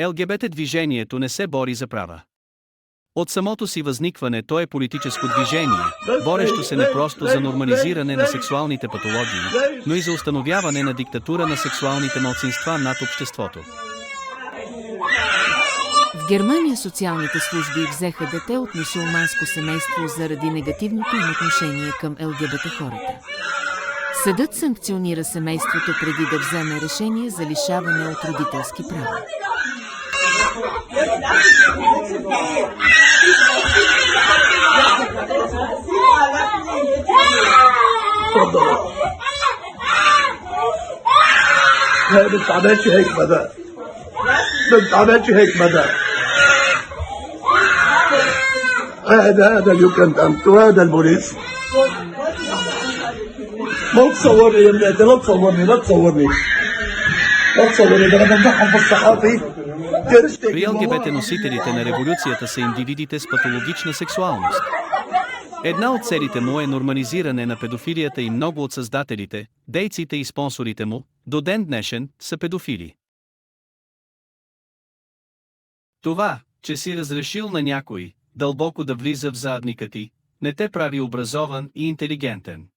ЛГБТ движението не се бори за права. От самото си възникване то е политическо движение, борещо се не просто за нормализиране на сексуалните патологии, но и за установяване на диктатура на сексуалните малцинства над обществото. В Германия социалните служби взеха дете от мюсюлманско семейство заради негативното им отношение към ЛГБТ хората. Съдът санкционира семейството преди да вземе решение за лишаване от родителски права. ما بتعملش هيك مدى ما بتعملش هيك مدى هذا اليوكندامت وهذا البوليس ما تصورني يا ابني لا تصورني لا تصورني لا تصورني ده انا بمدحهم في الصحافي При ЛГБТ носителите на революцията са индивидите с патологична сексуалност. Една от целите му е нормализиране на педофилията и много от създателите, дейците и спонсорите му, до ден днешен, са педофили. Това, че си разрешил на някой дълбоко да влиза в задника ти, не те прави образован и интелигентен.